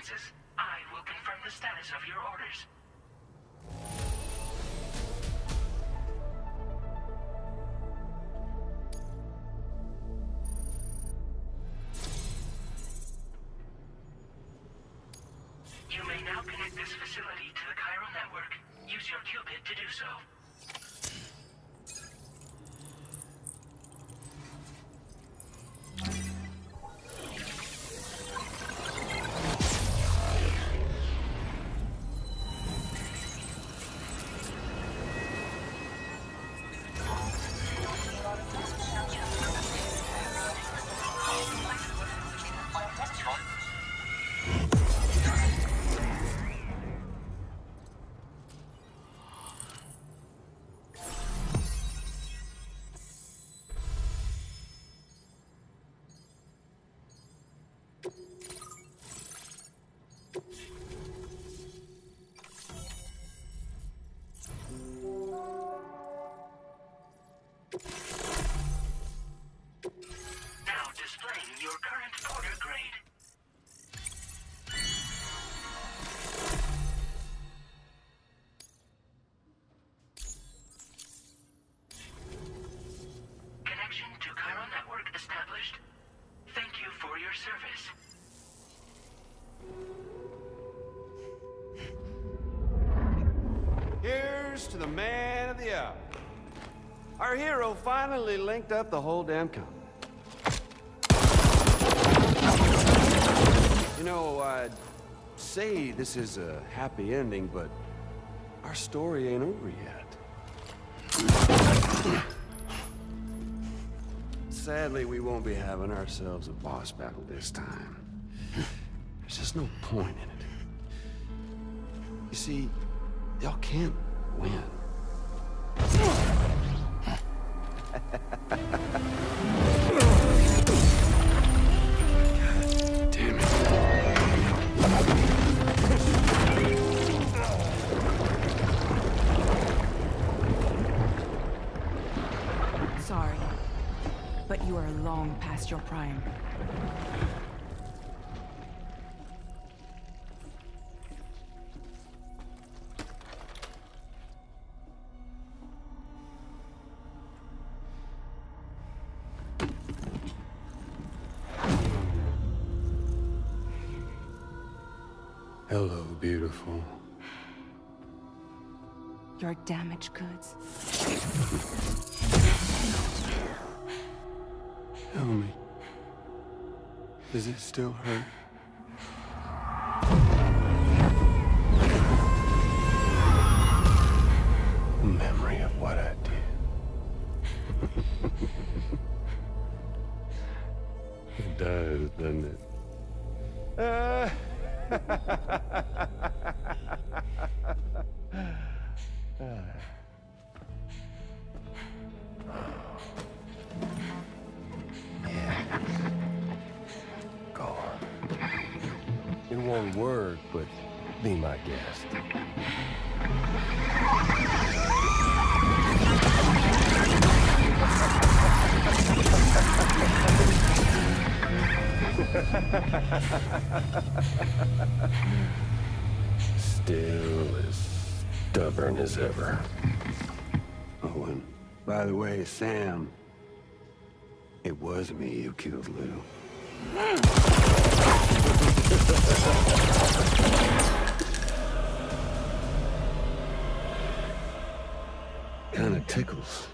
circumstances, I will confirm the status of your orders. You may now connect this facility to the chiral network. Use your qubit to do so. Now displaying your current order grade. Connection to chiral network established. Thank you for your service. Here's to the man of the hour. Our hero finally linked up the whole damn company. You know, I'd say this is a happy ending, but our story ain't over yet. Sadly, we won't be having ourselves a boss battle this time. There's just no point in it. You see, y'all can't win. God damn it. Sorry, but you are long past your prime. Hello, beautiful. Your damaged goods. Tell me, does it still hurt? Memory of what I did. It does, doesn't it? Go on. It won't work, but be my guest. Still as stubborn as ever. Oh, and by the way, Sam, it was me who killed Lou. Kinda tickles.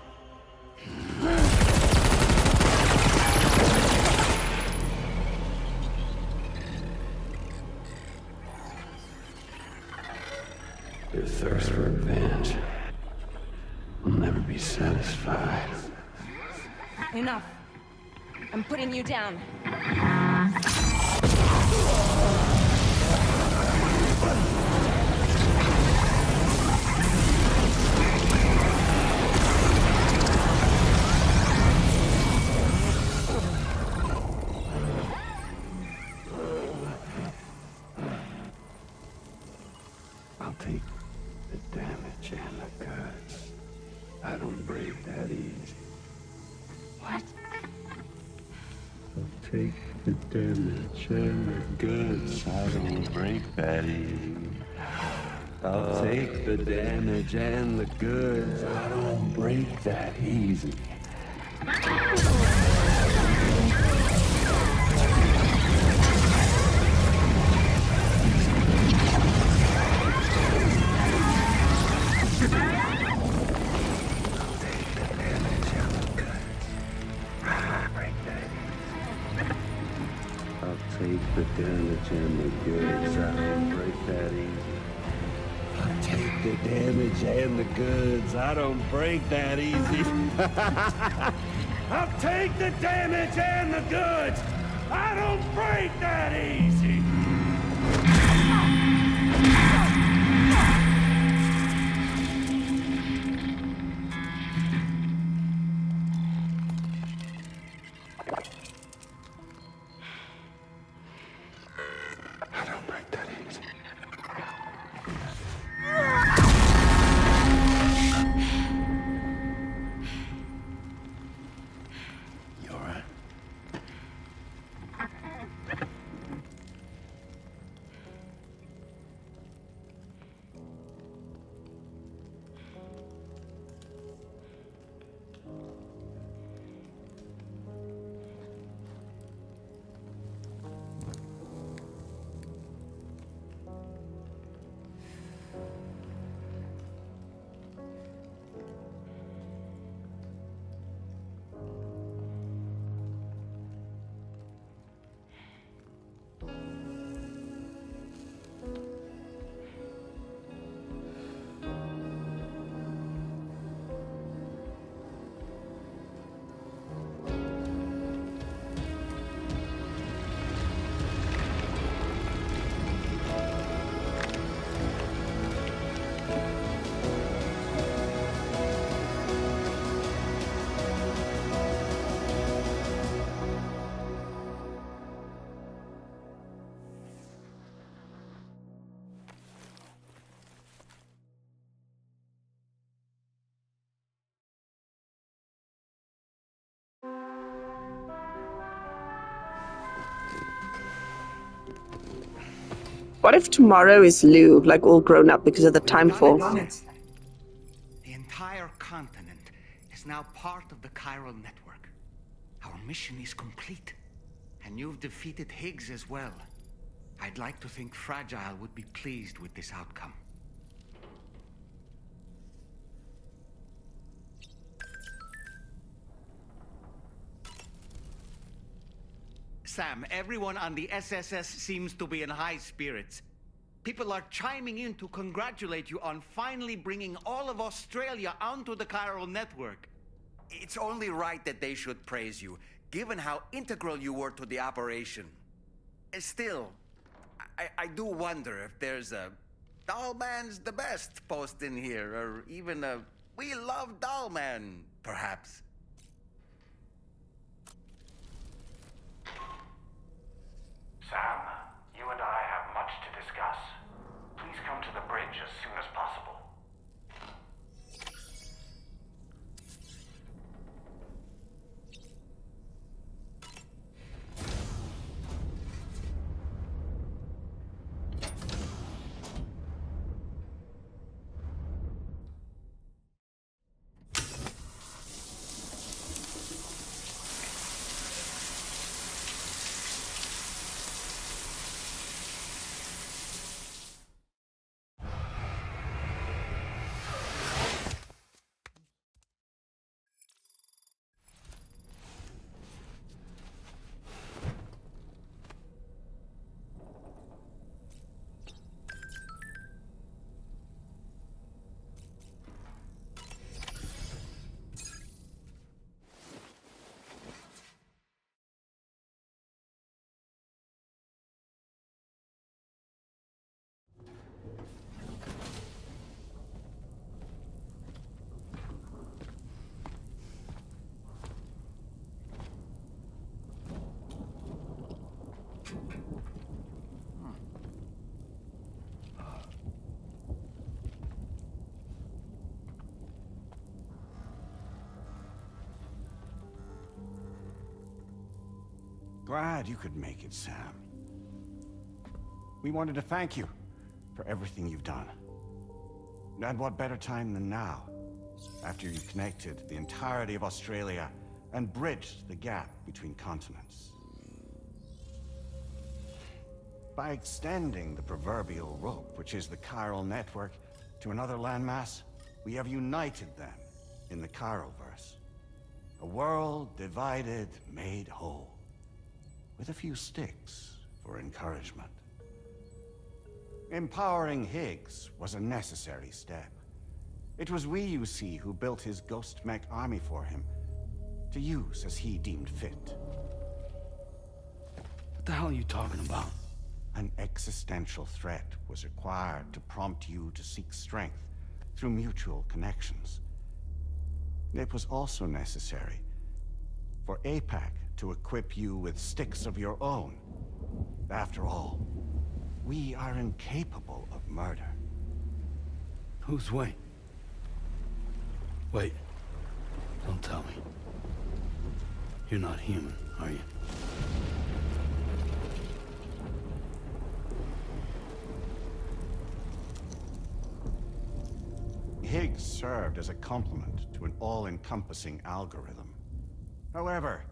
Your thirst for revenge will never be satisfied. Enough. I'm putting you down. I'll take the damage and the guts. I don't break that easy. What? So take the damage and the goods. I don't break that easy. I'll take the damage and the goods. I don't break that easy. Take the damage and the goods. I don't break that easy. I'll take the damage and the goods. I don't break that easy. I'll take the damage and the goods. I don't break that easy. What if tomorrow is Lou, like all grown up because of the time fall? The entire continent is now part of the chiral network. Our mission is complete. And you've defeated Higgs as well. I'd like to think Fragile would be pleased with this outcome. Sam, everyone on the SSS seems to be in high spirits. People are chiming in to congratulate you on finally bringing all of Australia onto the chiral network. It's only right that they should praise you, given how integral you were to the operation. Still, I do wonder if there's a Dollman's the best post in here, or even a We Love Dollman, perhaps. Sam, you and I have much to discuss. Please come to the bridge as soon as possible. glad you could make it, Sam. We wanted to thank you for everything you've done. And what better time than now, after you connected the entirety of Australia and bridged the gap between continents. By extending the proverbial rope, which is the chiral network, to another landmass, we have united them in the Chiroverse. A world divided, made whole, with a few sticks for encouragement. Empowering Higgs was a necessary step. It was we, you see, who built his ghost mech army for him, to use as he deemed fit. What the hell are you talking about? An existential threat was required to prompt you to seek strength through mutual connections. It was also necessary for APAC to equip you with sticks of your own. After all, we are incapable of murder. Who's we? Wait. Don't tell me. You're not human, are you? Higgs served as a complement to an all-encompassing algorithm. However,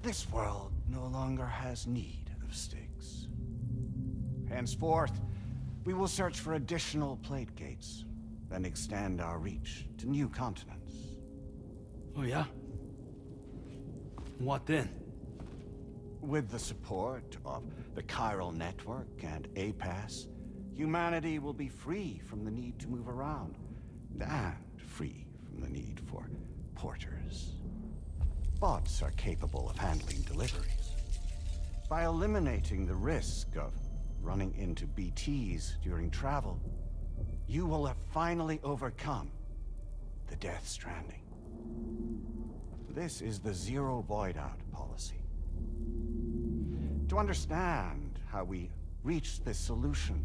this world no longer has need of sticks. Henceforth, we will search for additional plate gates, then extend our reach to new continents. Oh yeah? What then? With the support of the chiral network and APAS, humanity will be free from the need to move around, and free from the need for porters. Bots are capable of handling deliveries. By eliminating the risk of running into BTs during travel, you will have finally overcome the Death Stranding. This is the Zero Void Out policy. To understand how we reached this solution,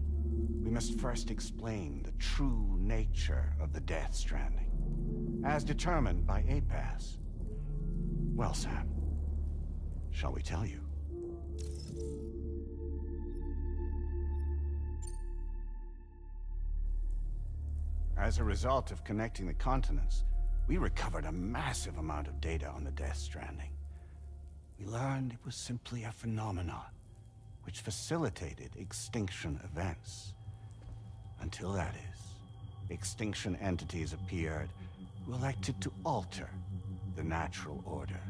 we must first explain the true nature of the Death Stranding, as determined by APAS. Well, Sam, shall we tell you? As a result of connecting the continents, we recovered a massive amount of data on the Death Stranding. We learned it was simply a phenomenon which facilitated extinction events. Until that is, extinction entities appeared who elected to alter the natural order.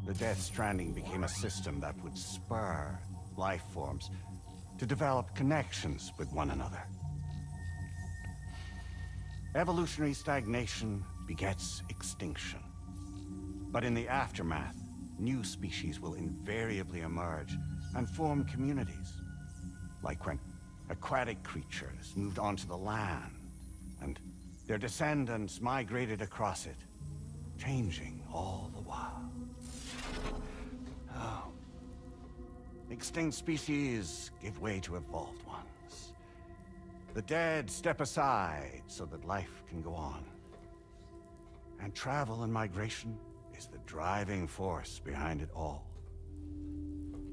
The Death Stranding became a system that would spur life forms to develop connections with one another. Evolutionary stagnation begets extinction. But in the aftermath, new species will invariably emerge and form communities. Like when aquatic creatures moved onto the land, and their descendants migrated across it, changing all the while. Oh. Extinct species give way to evolved ones. The dead step aside so that life can go on. And travel and migration is the driving force behind it all.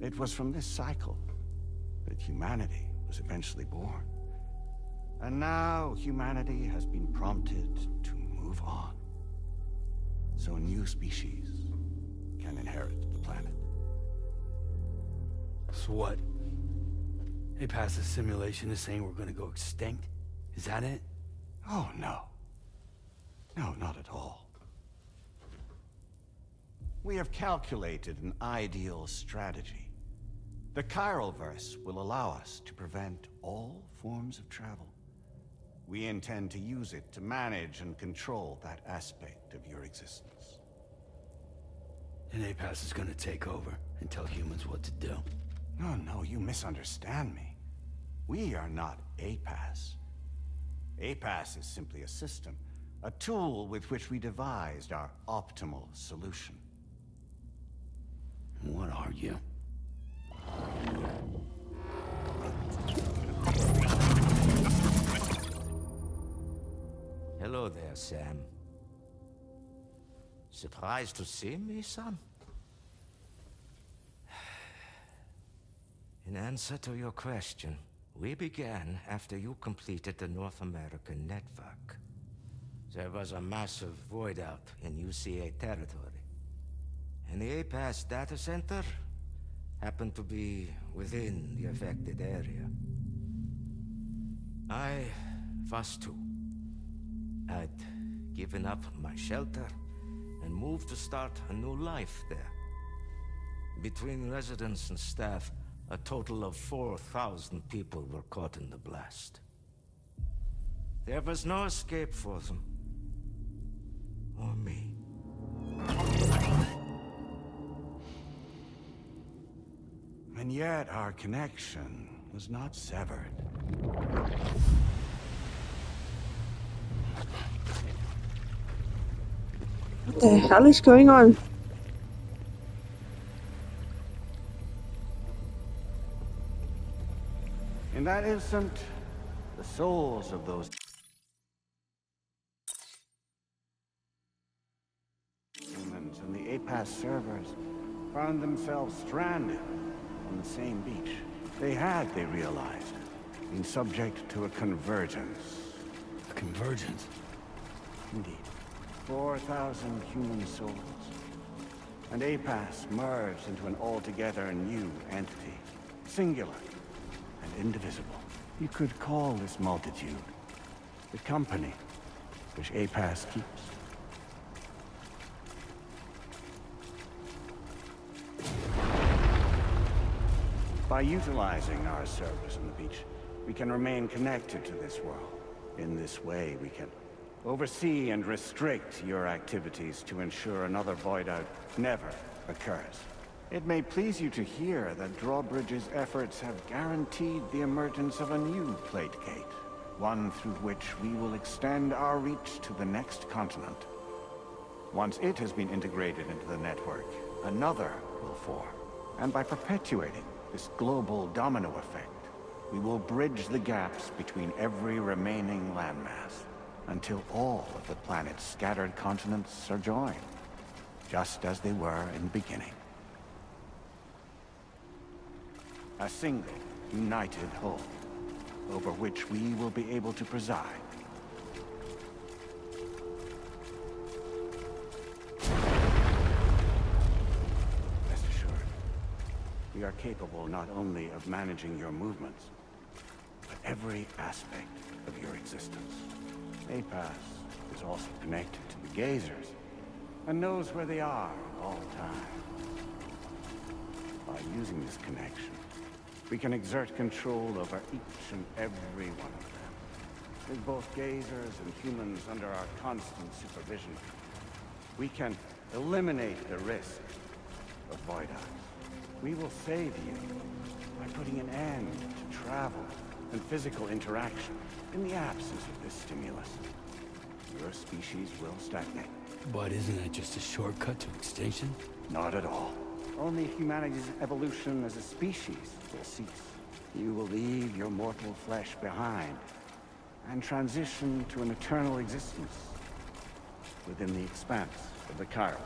It was from this cycle that humanity was eventually born. And now humanity has been prompted to move on, so new species can inherit the planet. So what? They passed a simulation is saying we're gonna go extinct? Is that it? Oh, no. No, not at all. We have calculated an ideal strategy. The Chiroverse will allow us to prevent all forms of travel. We intend to use it to manage and control that aspect of your existence. And APAS is gonna take over and tell humans what to do. No, you misunderstand me. We are not APAS. APAS is simply a system, a tool with which we devised our optimal solution. What are you? Hello there, Sam. Surprised to see me, son? In answer to your question, we began after you completed the North American network. There was a massive void out in UCA territory. And the APAS data center happened to be within the affected area. I was too. I'd given up my shelter and moved to start a new life there. Between residents and staff, a total of 4,000 people were caught in the blast. There was no escape for them. Or me. And yet our connection was not severed. What the hell is going on? In that instant, the souls of those humans and the APAS servers found themselves stranded on the same beach. They realized, been subject to a convergence. A convergence? Indeed. 4,000 human souls. And APAS merged into an altogether new entity. Singular and indivisible. You could call this multitude the company which APAS keeps. By utilizing our service on the beach, we can remain connected to this world. In this way, we can oversee and restrict your activities to ensure another void out never occurs. It may please you to hear that Drawbridge's efforts have guaranteed the emergence of a new plate gate, one through which we will extend our reach to the next continent. Once it has been integrated into the network, another will form. And by perpetuating this global domino effect, we will bridge the gaps between every remaining landmass, until all of the planet's scattered continents are joined, just as they were in the beginning. A single, united whole, over which we will be able to preside. Rest assured, we are capable not only of managing your movements, but every aspect of your existence. APAS is also connected to the Gazers, and knows where they are at all times. By using this connection, we can exert control over each and every one of them. With both Gazers and humans under our constant supervision, we can eliminate the risk of void outs. We will save you by putting an end to travel and physical interaction. In the absence of this stimulus, your species will stagnate. But isn't that just a shortcut to extinction? Not at all. Only humanity's evolution as a species will cease. You will leave your mortal flesh behind and transition to an eternal existence within the expanse of the Chiroverse.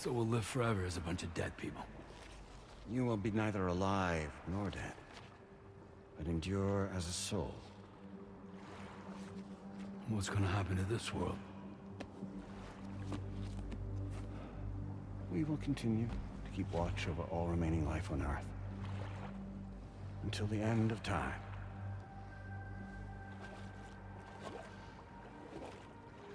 So we'll live forever as a bunch of dead people. You will be neither alive nor dead, but endure as a soul. What's gonna happen to this world? We will continue to keep watch over all remaining life on Earth until the end of time.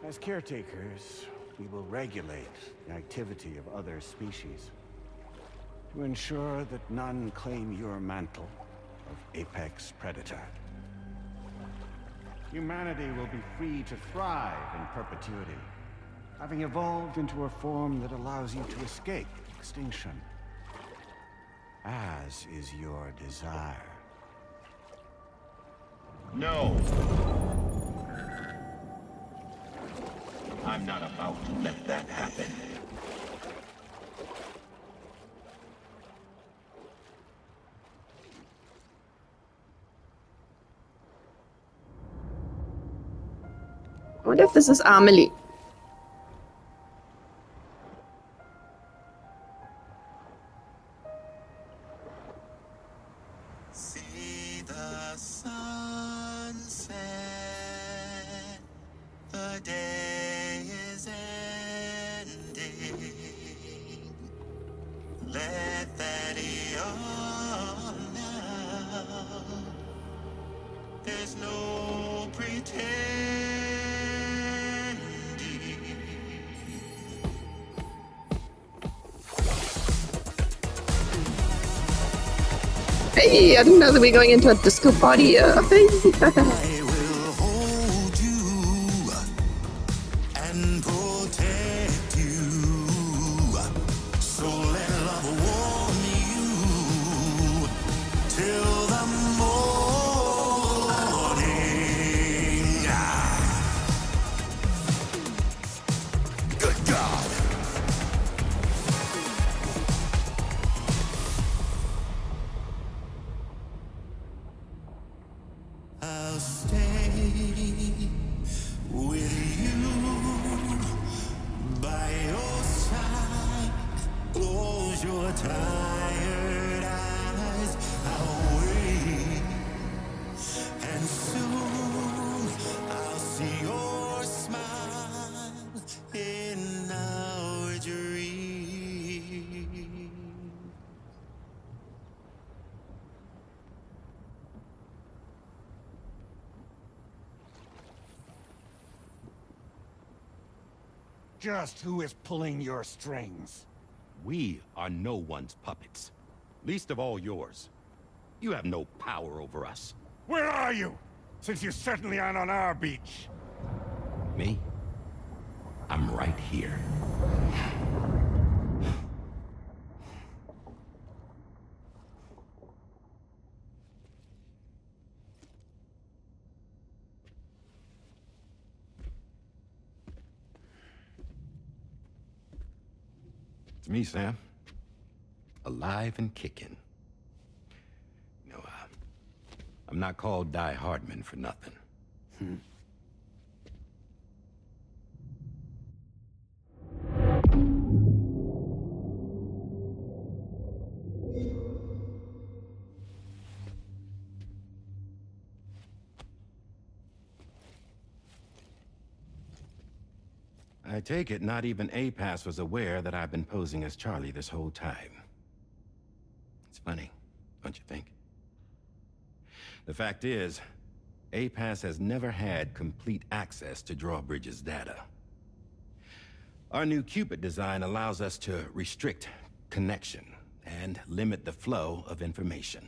As caretakers, we will regulate the activity of other species to ensure that none claim your mantle of apex predator. humanity will be free to thrive in perpetuity, having evolved into a form that allows you to escape extinction, as is your desire. No. I'm not about to let that happen. I wonder if this is Amelie. See the sunset. The day is ending. Let that yawn now. There's no pretending. Hey, I didn't know that we were going into a disco party. I will hold you and protect you. So let love warm you till the morning. Good God. I'll stay with you by your side. Close your tired eyes. I'll wait, and soon I'll see your smile in our dream. Just who is pulling your strings? We are no one's puppets. Least of all yours. You have no power over us. Where are you? Since you certainly aren't on our beach. Me? I'm right here. It's me, Sam. Alive and kicking. You know, I'm not called Die Hardman for nothing. I take it not even APAS was aware that I've been posing as Charlie this whole time. It's funny, don't you think? The fact is, APAS has never had complete access to Drawbridge's data. Our new Cupid design allows us to restrict connection and limit the flow of information.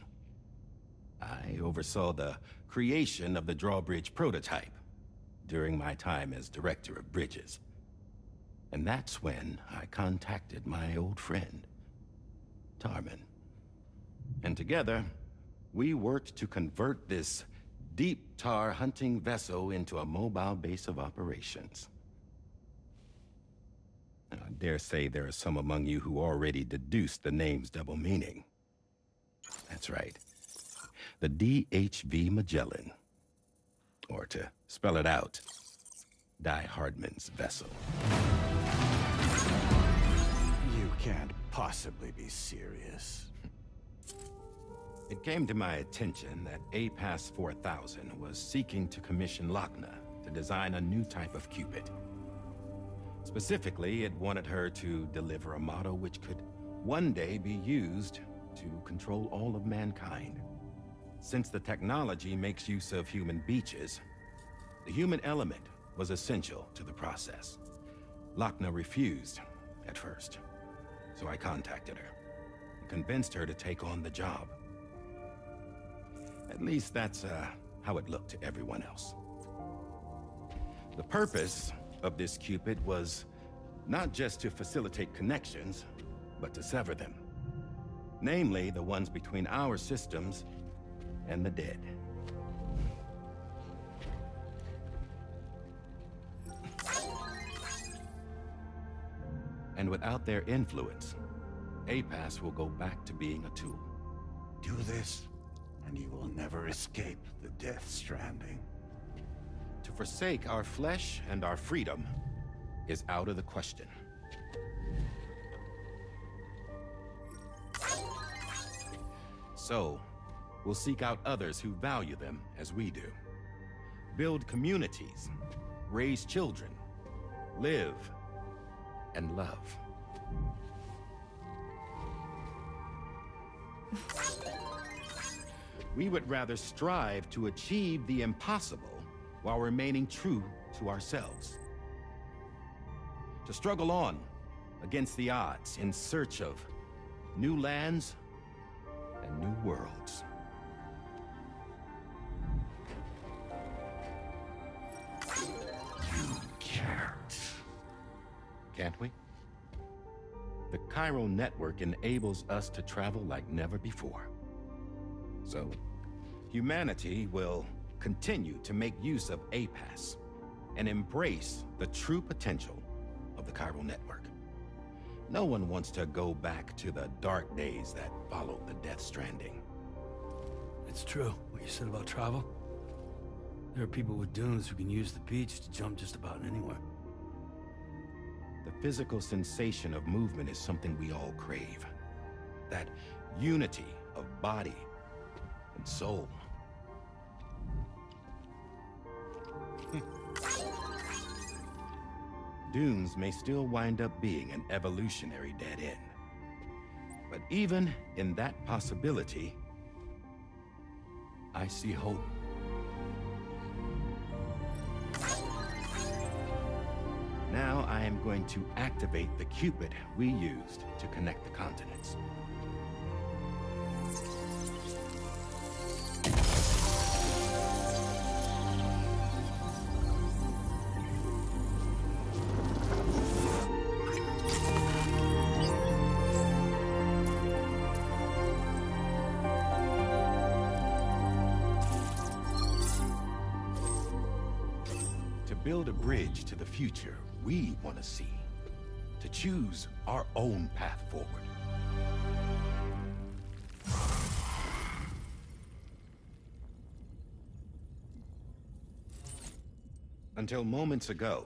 I oversaw the creation of the Drawbridge prototype during my time as Director of Bridges. And that's when I contacted my old friend, Tarman. And together, we worked to convert this deep tar hunting vessel into a mobile base of operations. Now, I dare say there are some among you who already deduced the name's double meaning. That's right. The DHV Magellan. Or to spell it out, Die Hardman's vessel. You can't possibly be serious. It came to my attention that APAS 4000 was seeking to commission Lochna to design a new type of Cupid. Specifically, it wanted her to deliver a model which could one day be used to control all of mankind. Since the technology makes use of human beaches, the human element was essential to the process. Lochna refused at first, so I contacted her and convinced her to take on the job. At least that's how it looked to everyone else. The purpose of this Cupid was not just to facilitate connections, but to sever them. Namely, the ones between our systems and the dead. And without their influence, APAS will go back to being a tool. Do this, and you will never escape the Death Stranding. To forsake our flesh and our freedom is out of the question. So, we'll seek out others who value them as we do. Build communities, raise children, live, and love. We would rather strive to achieve the impossible while remaining true to ourselves. To struggle on against the odds in search of new lands and new worlds. You can't. Can't we? The chiral network enables us to travel like never before. So, humanity will continue to make use of APAS and embrace the true potential of the chiral network. No one wants to go back to the dark days that followed the Death Stranding. It's true, what you said about travel. There are people with dunes who can use the beach to jump just about anywhere. The physical sensation of movement is something we all crave. That unity of body and soul. Dunes may still wind up being an evolutionary dead end. But even in that possibility, I see hope. Now I am going to activate the Cupid we used to connect the continents. To build a bridge to the future we want to see, to choose our own path forward. Until moments ago,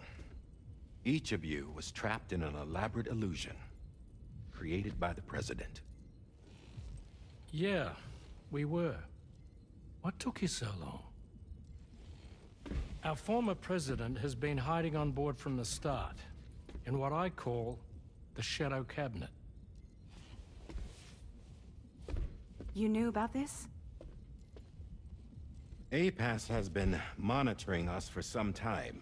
each of you was trapped in an elaborate illusion created by the President. Yeah, we were. What took you so long? Our former president has been hiding on board from the start, in what I call the Shadow Cabinet. You knew about this? APAS has been monitoring us for some time.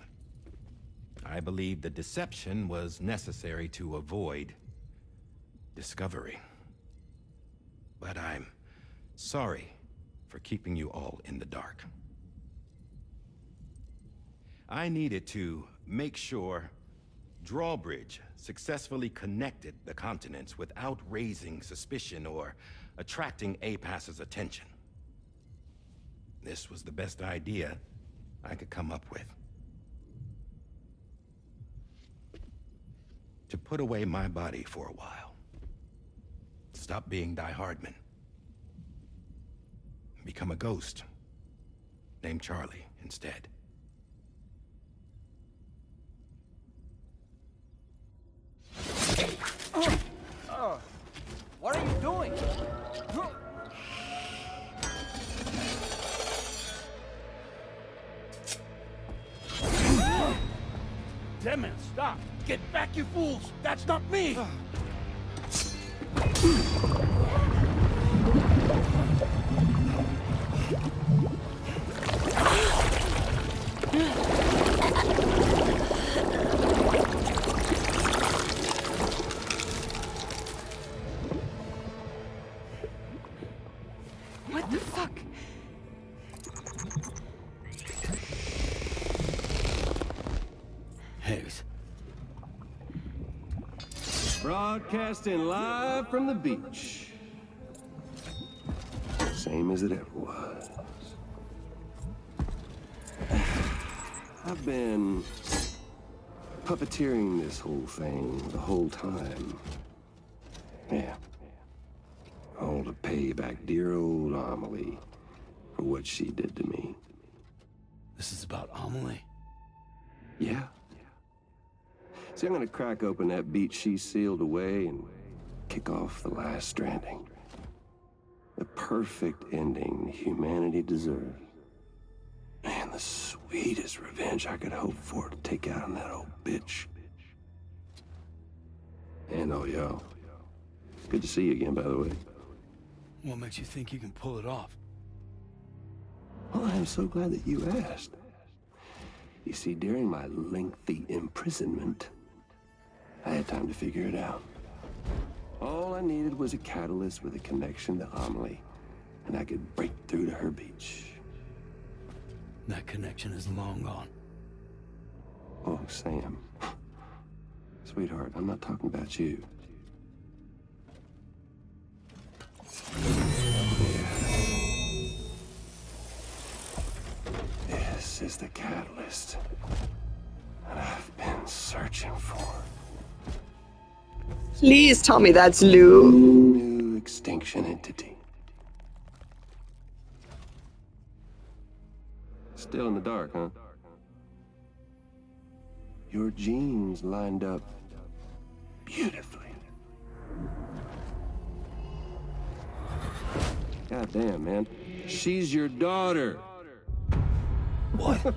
I believe the deception was necessary to avoid discovery. But I'm sorry for keeping you all in the dark. I needed to make sure Drawbridge successfully connected the continents without raising suspicion or attracting APAS's attention. This was the best idea I could come up with. To put away my body for a while. Stop being Die Hardman. Become a ghost. Named Charlie instead. What are you doing? Damn it, stop! Get back, you fools! That's not me! What the fuck? Broadcasting live from the beach. Same as it ever was. I've been puppeteering this whole thing the whole time. Yeah. All to pay back dear old Amelie for what she did to me. This is about Amelie? Yeah. See, I'm gonna crack open that beach she sealed away and kick off the last stranding. The perfect ending humanity deserves. And the sweetest revenge I could hope for to take out on that old bitch. And oh, yo. Good to see you again, by the way. What makes you think you can pull it off? Well, I'm so glad that you asked. You see, during my lengthy imprisonment, I had time to figure it out. All I needed was a catalyst with a connection to Amelie, and I could break through to her beach. That connection is long gone. Oh, Sam. Sweetheart, I'm not talking about you. This is the catalyst that I've been searching for. Please tell me that's Lou. New extinction entity. Still in the dark, huh? Your genes lined up beautifully. God damn, man. She's your daughter. What?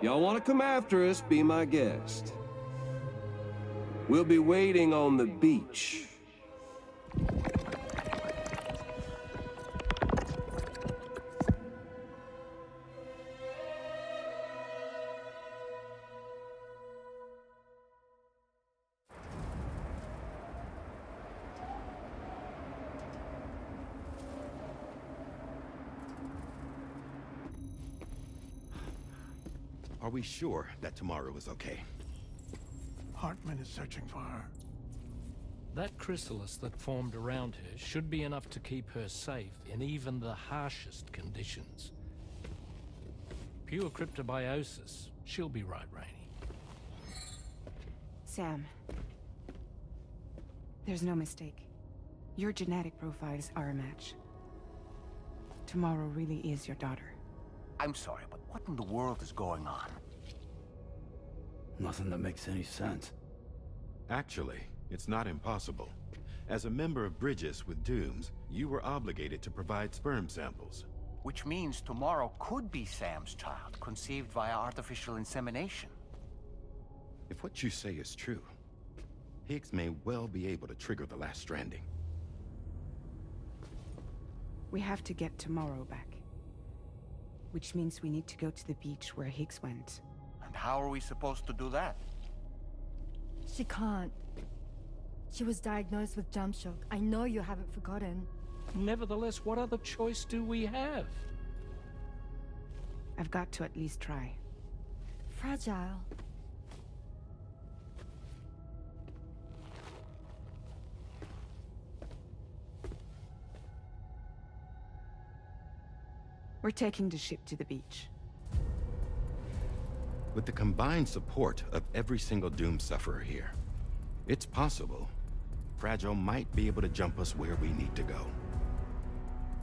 Y'all want to come after us, be my guest. We'll be waiting on the beach. Are we sure that tomorrow is okay? Hartman is searching for her. That chrysalis that formed around her should be enough to keep her safe in even the harshest conditions. Pure cryptobiosis. She'll be right, Rainey. Sam. There's no mistake. Your genetic profiles are a match. Tomorrow really is your daughter. I'm sorry, but what in the world is going on? Nothing that makes any sense. Actually, it's not impossible. As a member of Bridges with Dooms, you were obligated to provide sperm samples. Which means tomorrow could be Sam's child, conceived via artificial insemination. If what you say is true, Higgs may well be able to trigger the last stranding. We have to get tomorrow back. Which means we need to go to the beach where Higgs went. And how are we supposed to do that? She can't. She was diagnosed with jump shock. I know you haven't forgotten. Nevertheless, what other choice do we have? I've got to at least try. Fragile. We're taking the ship to the beach. With the combined support of every single Doom sufferer here, it's possible Fragile might be able to jump us where we need to go.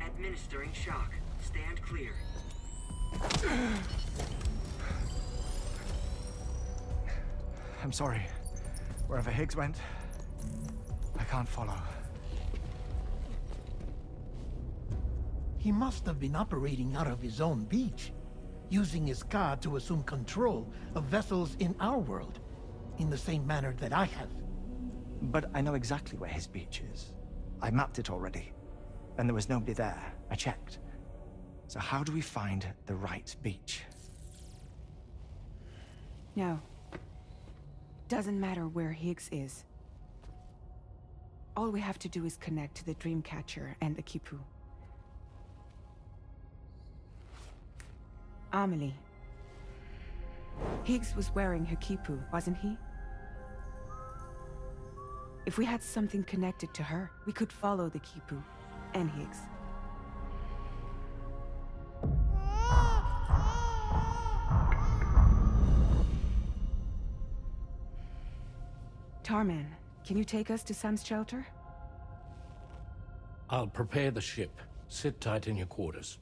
Administering shock. Stand clear. I'm sorry. Wherever Higgs went, I can't follow. He must have been operating out of his own beach, using his car to assume control of vessels in our world, in the same manner that I have. But I know exactly where his beach is. I mapped it already. and there was nobody there. I checked. So how do we find the right beach? No. Doesn't matter where Higgs is. All we have to do is connect to the Dreamcatcher and the Kipu. Amelie. Higgs was wearing her Kipu, wasn't he? If we had something connected to her, we could follow the Kipu and Higgs. Tarman, can you take us to Sam's shelter? I'll prepare the ship. Sit tight in your quarters.